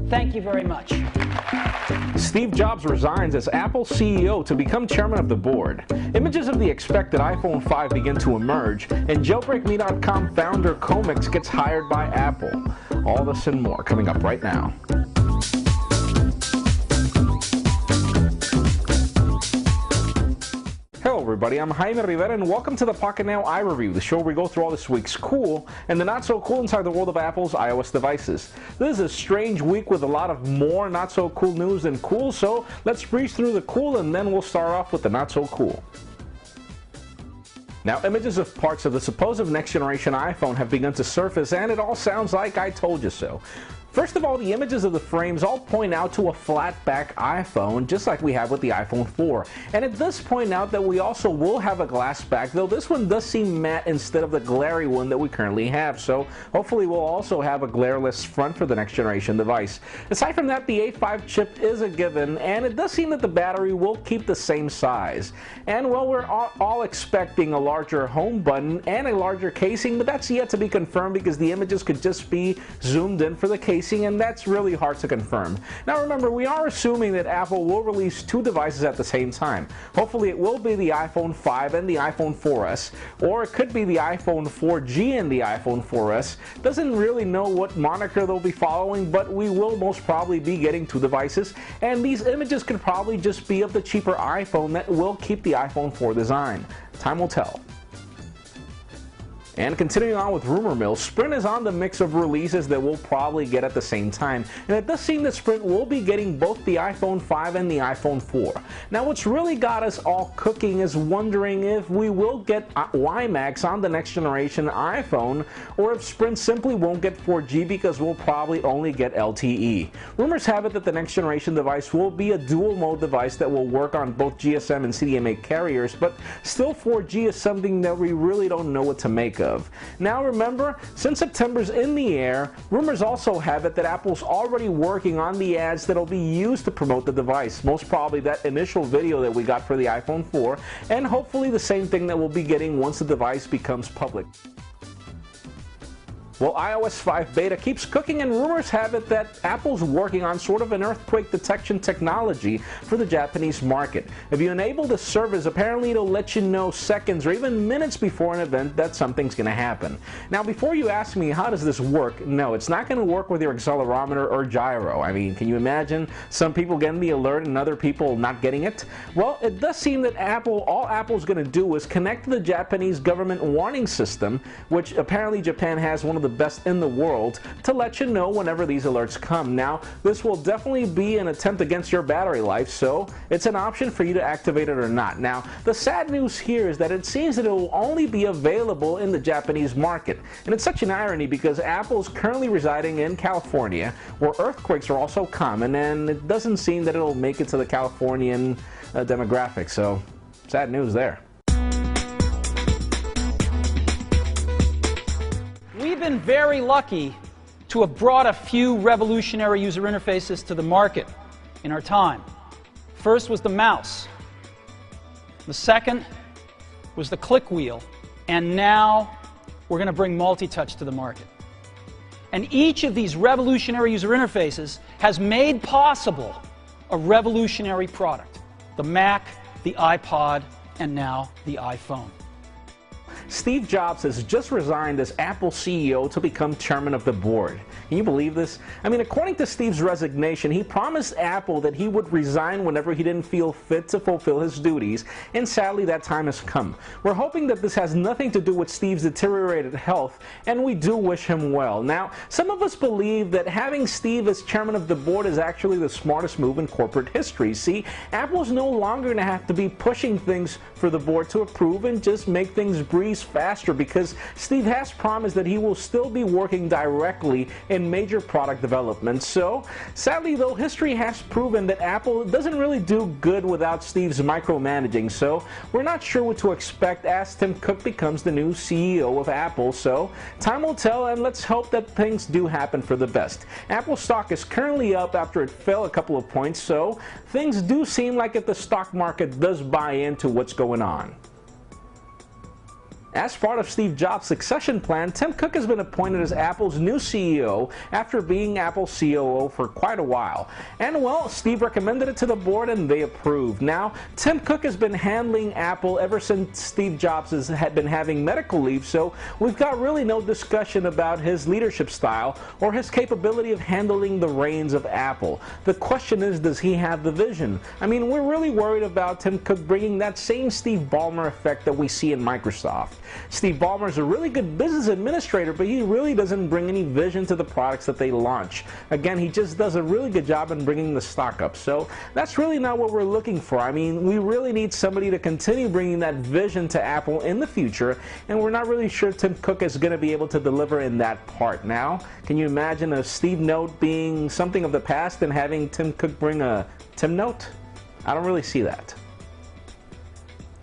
Thank you very much. Steve Jobs resigns as Apple CEO to become chairman of the board. Images of the expected iPhone 5 begin to emerge, and JailbreakMe.com founder Comex gets hired by Apple. All this and more coming up right now. Hello everybody, I'm Jaime Rivera and welcome to the Pocket Now iReview, the show where we go through all this week's cool and the not so cool inside the world of Apple's iOS devices. This is a strange week with a lot of more not so cool news than cool, so let's breeze through the cool and then we'll start off with the not so cool. Now, images of parts of the supposed next generation iPhone have begun to surface, and it all sounds like I told you so. First of all, the images of the frames all point out to a flat back iPhone, just like we have with the iPhone 4. And it does point out that we also will have a glass back, though this one does seem matte instead of the glary one that we currently have. So hopefully we'll also have a glareless front for the next generation device. Aside from that, the A5 chip is a given, and it does seem that the battery will keep the same size. And well, we're all expecting a larger home button and a larger casing, but that's yet to be confirmed because the images could just be zoomed in for the casing, and that's really hard to confirm. Now remember, we are assuming that Apple will release two devices at the same time. Hopefully it will be the iPhone 5 and the iPhone 4S, or it could be the iPhone 4G and the iPhone 4S. Doesn't really know what moniker they'll be following, but we will most probably be getting two devices, and these images could probably just be of the cheaper iPhone that will keep the iPhone 4 design. Time will tell. And continuing on with rumor mill, Sprint is on the mix of releases that we'll probably get at the same time, and it does seem that Sprint will be getting both the iPhone 5 and the iPhone 4. Now what's really got us all cooking is wondering if we will get WiMAX on the next generation iPhone, or if Sprint simply won't get 4G because we'll probably only get LTE. Rumors have it that the next generation device will be a dual mode device that will work on both GSM and CDMA carriers, but still 4G is something that we really don't know what to make of. Now remember, since September's in the air, rumors also have it that Apple's already working on the ads that'll be used to promote the device. Most probably that initial video that we got for the iPhone 4, and hopefully the same thing that we'll be getting once the device becomes public. Well, iOS 5 beta keeps cooking, and rumors have it that Apple's working on sort of an earthquake detection technology for the Japanese market. If you enable the service, apparently it'll let you know seconds or even minutes before an event that something's going to happen. Now, before you ask me how does this work, no, it's not going to work with your accelerometer or gyro. I mean, can you imagine some people getting the alert and other people not getting it? Well, it does seem that all Apple's going to do is connect to the Japanese government warning system, which apparently Japan has one of the best in the world, to let you know whenever these alerts come. Now, this will definitely be an attempt against your battery life, so it's an option for you to activate it or not. Now, the sad news here is that it seems that it will only be available in the Japanese market. And it's such an irony because Apple is currently residing in California, where earthquakes are also common, and it doesn't seem that it'll make it to the Californian demographic, so sad news there. We've been very lucky to have brought a few revolutionary user interfaces to the market in our time. First was the mouse. The second was the click wheel. And now we're going to bring multi-touch to the market. And each of these revolutionary user interfaces has made possible a revolutionary product. The Mac, the iPod, and now the iPhone. Steve Jobs has just resigned as Apple CEO to become chairman of the board. Can you believe this? I mean, according to Steve's resignation, he promised Apple that he would resign whenever he didn't feel fit to fulfill his duties, and sadly that time has come. We're hoping that this has nothing to do with Steve's deteriorated health, and we do wish him well. Now, some of us believe that having Steve as chairman of the board is actually the smartest move in corporate history. See, Apple's no longer going to have to be pushing things for the board to approve and just make things breeze faster, because Steve has promised that he will still be working directly in major product development. So, sadly though, history has proven that Apple doesn't really do good without Steve's micromanaging, so we're not sure what to expect as Tim Cook becomes the new CEO of Apple. So, time will tell, and let's hope that things do happen for the best. Apple stock is currently up after it fell a couple of points, so things do seem like if the stock market does buy into what's going on. As part of Steve Jobs' succession plan, Tim Cook has been appointed as Apple's new CEO after being Apple's COO for quite a while. And well, Steve recommended it to the board and they approved. Now, Tim Cook has been handling Apple ever since Steve Jobs had been having medical leave, so we've got really no discussion about his leadership style or his capability of handling the reins of Apple. The question is, does he have the vision? I mean, we're really worried about Tim Cook bringing that same Steve Ballmer effect that we see in Microsoft. Steve Ballmer is a really good business administrator, but he really doesn't bring any vision to the products that they launch. Again, he just does a really good job in bringing the stock up. So that's really not what we're looking for. I mean, we really need somebody to continue bringing that vision to Apple in the future, and we're not really sure Tim Cook is going to be able to deliver in that part. Now, can you imagine a Steve Note being something of the past and having Tim Cook bring a Tim Note? I don't really see that.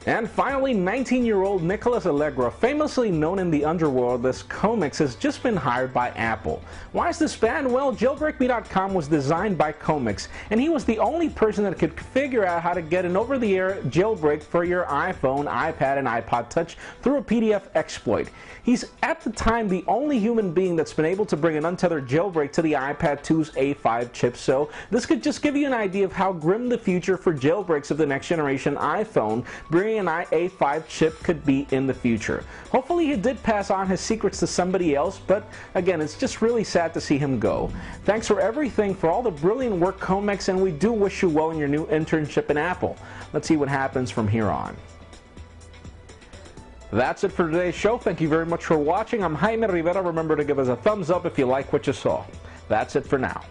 And finally, 19-year-old Nicholas Allegra, famously known in the underworld as Comix, has just been hired by Apple. Why is this bad? Well, JailbreakMe.com was designed by Comix, and he was the only person that could figure out how to get an over-the-air jailbreak for your iPhone, iPad, and iPod Touch through a PDF exploit. He's, at the time, the only human being that's been able to bring an untethered jailbreak to the iPad 2's A5 chip, so this could just give you an idea of how grim the future for jailbreaks of the next generation iPhone, bringing an A5 chip could be in the future. Hopefully he did pass on his secrets to somebody else, but again, it's just really sad to see him go. Thanks for everything, for all the brilliant work, Comix, and we do wish you well in your new internship in Apple. Let's see what happens from here on. That's it for today's show. Thank you very much for watching. I'm Jaime Rivera. Remember to give us a thumbs up if you like what you saw. That's it for now.